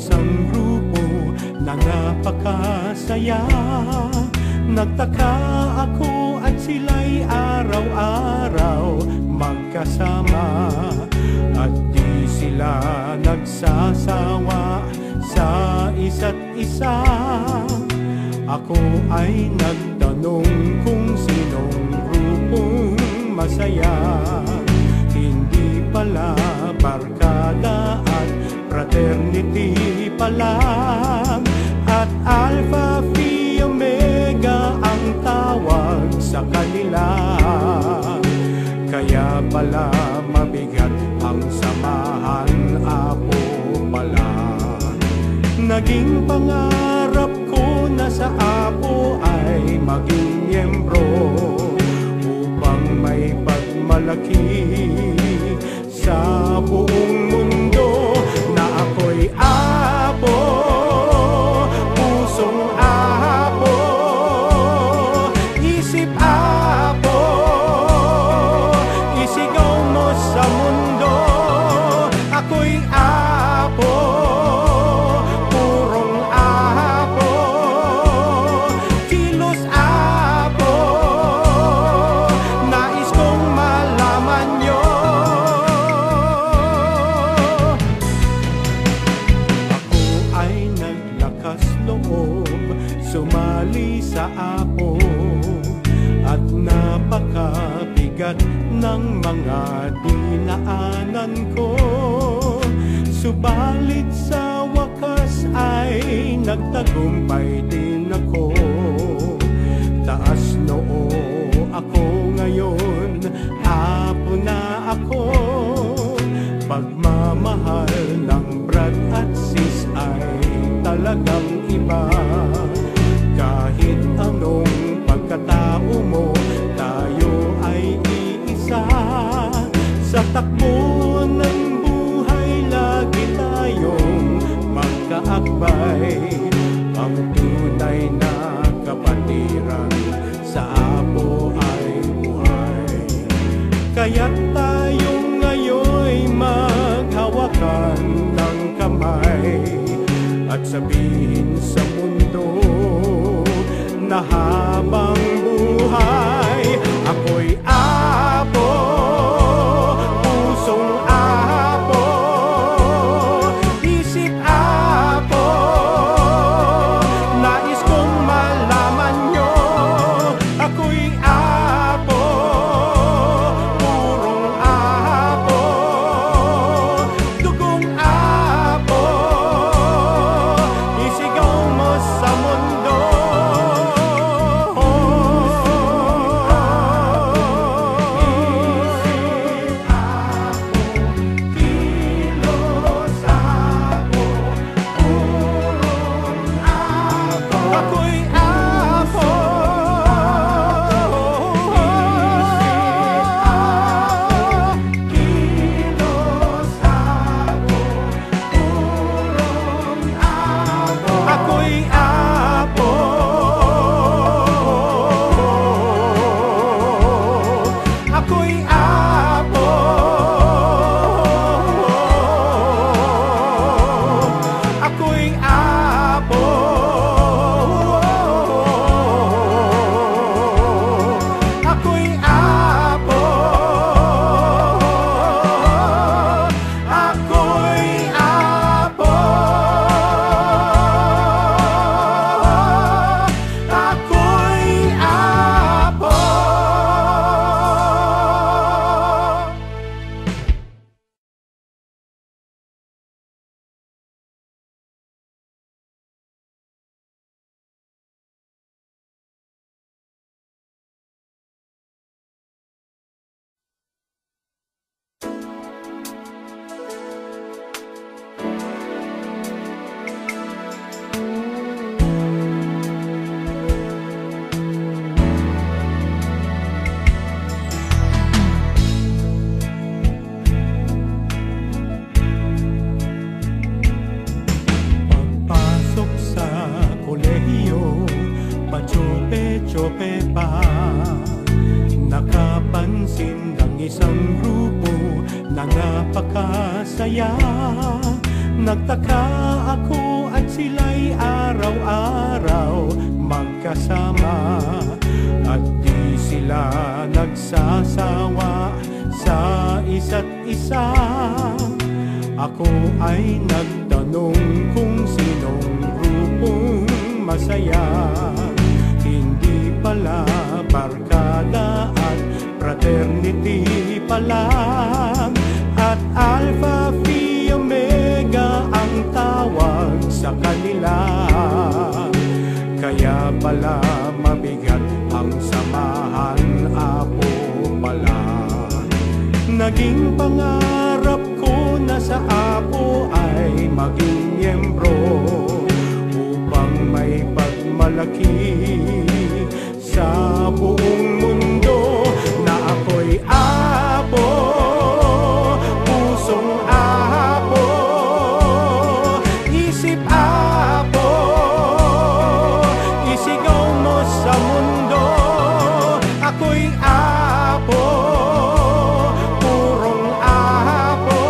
isang grupo na napakasaya. Nagtaka ako at sila'y araw-araw magkasama, at di sila nagsasawa sa isa't isa. Ako ay nagtanong kung sinong grupong masaya. Hindi pala barkada at fraternity pala, at Alpha Phi Omega ang tawag sa kanila. Kaya pala mabigat ang samahan, Apo pala. Naging pangarap ko na sa Apo ay maging miyembro, upang may pagmalaki sa buong mundo. Na ako'y Apo, pusong Apo, isip Apo, isigaw mo sa mundo. Ako'y Apo, purong Apo, kilos Apo, nais kong malaman nyo. Ako ay naglakas loob sumali sa Apo, at napakabigat ng mga dinaanan ko. Subalit sa wakas ay nagtagumpay din ako. Taas noo ako ngayon, Apo na ako. Pagmamahal ng Brad at Sis ay talagang iba. Kahit anong pagkatao mo, tayo ay iisa. Sa takbo ng buhay lagi tayong magkaakbay. Ang tunay na kapatiran sa Apo ay buhay. Kaya't tayo ngayon maghawakan ng kamay, at sabihin sa mundo na habang buhay, ako'y Apo, pusong Apo, isip Apo, nais kong malaman nyo. Ako'y Apo, purong Apo, dugong Apo, isigaw mo sa mundo. Ako'y Apo, kilos Apo, purong Apo. Ako'y Apo, ako'y Apo, ako'y Apo, ako'y Apo, ako'y Apo, ako'y Apo. Pagpasok sa kolehiyo, pa-tsope-tsope pa. Nakapansin ng isang grupo na napakasaya. Nagtaka ako at sila'y araw-araw magkasama, at di sila nagsasawa sa isa't isa. Ako ay nagtanong kung sinong grupong masaya. Hindi pala barkada at fraternity pala, at Alpha Phi Omega ang tawag sa kanila. Kaya pala mabigat ang samahan, Apo pala. Naging pangarap ko na sa Apo ay maging miyembro, upang may pagmalaki sa buong mundo. Na ako'y Apo, pusong Apo, isip Apo, isigaw mo sa mundo. Ako'y Apo, purong Apo,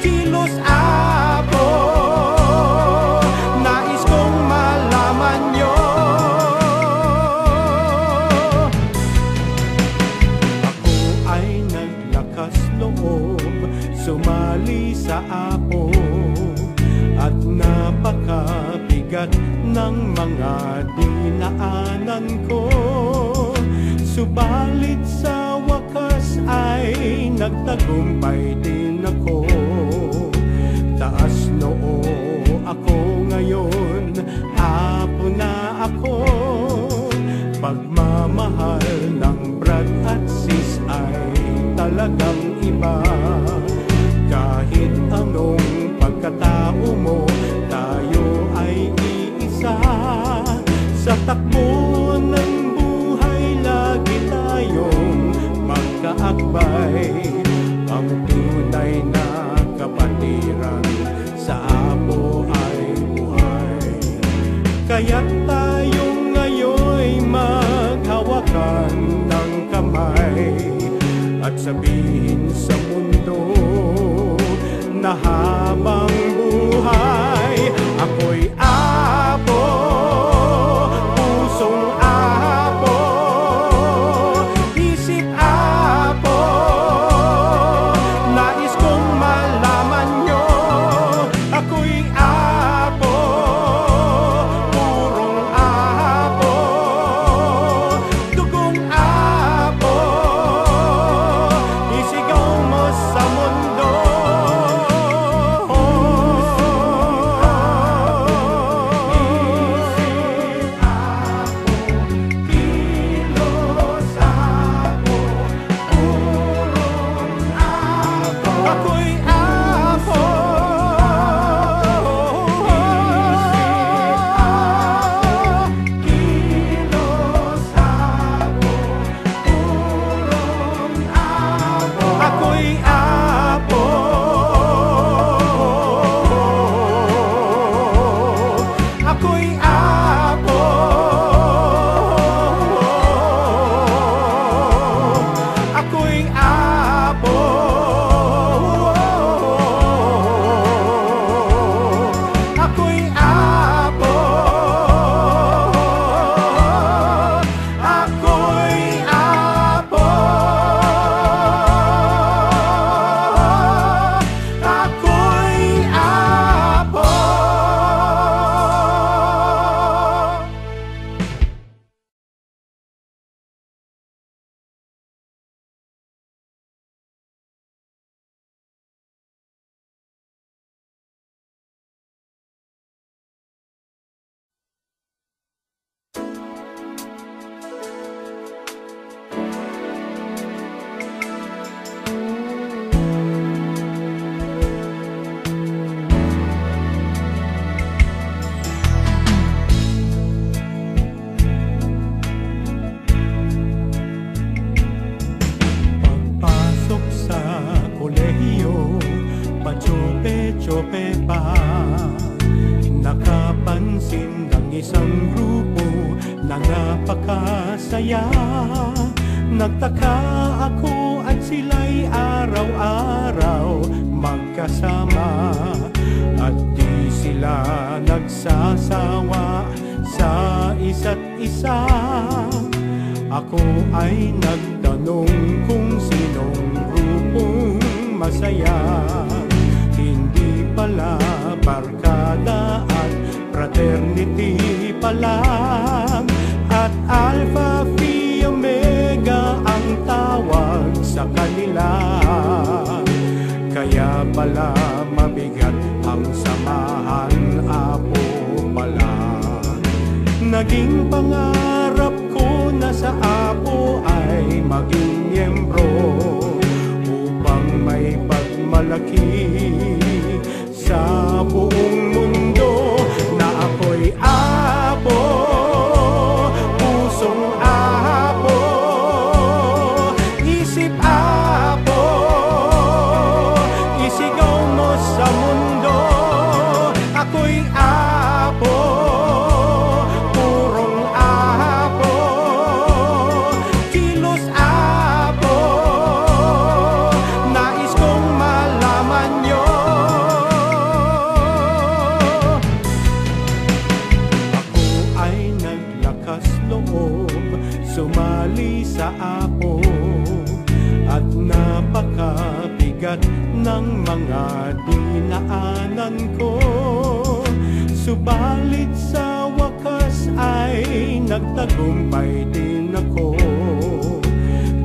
kilos Apo, nais kong malaman nyo. Ako ay naglakas loob sumali sa Apo, at napakabigat ng mga dinaanan ko. Subalit sa wakas ay nagtagumpay din ako. Taas noo ako ngayon, Apo na ako. Pagmamahal ng Brad at Sis ay talagang iba. Kahit anong pagkatao mo, tayo ay iisa. Sa takbo ng buhay lagi tayong magkaakbay. Ang tunay na kapatiran sa Apo ay buhay. Kaya't tayo ngayon maghawakan ng kamay, at sabihin sa mundo na habang buhay, ako'y Apo, pusong Apo, isip Apo, nais kong malaman nyo. Ako'y Apo, purong Apo, dugong Apo, isigaw mo sa mundo. Ako'y Apo, kilos Apo, purong Apo. Ako'y Apo, ako'y Apo, ako'y Apo, ako'y Apo, ako'y Apo, ako'y Apo. Pagpasok sa kolehiyo, pa-tsope-tsope pa. Nakapansin ng isang grupo na napakasaya. Nagtaka ako at sila'y araw-araw magkasama. kasama at di sila nagsasawa sa isa't isa. Ako ay nagtanong kung sinong grupong masaya. Hindi pala barkada at fraternity pala, at Alpha Phi Omega ang tawag sa kanila. Kaya pala mabigat ang samahan, Apo pala. Naging pangarap ko na sa Apo ay maging miyembro upang may pagmalaki sa buong mundo na ako'y Apo, pusong Apo, isip Apo, isigaw mo sa mundo. Ako'y Apo, purong Apo, kilos Apo, nais kong malaman nyo. Ako ay naglakas loob sumali sa Apo, at napakabigat ng mga dinaanan ko. Subalit sa wakas ay nagtagumpay din ako.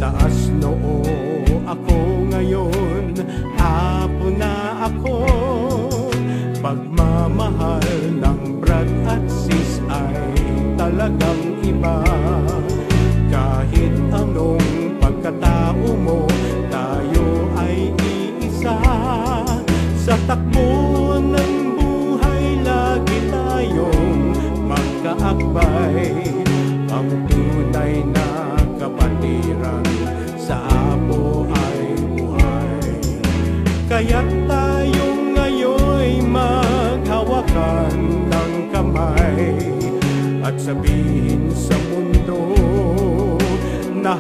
Taas noo ako ngayon, Apo na ako. Pagmamahal ng Brad at Sis ay talagang iba. Kahit anong pagkatao mo, tayo ay iisa. Sa takbo ng buhay, lagi tayong magkaakbay. Ang tunay na kapatiran sa Apo ay buhay. Kaya't tayo ngayon maghawakan ng kamay at sabihin sa mundo na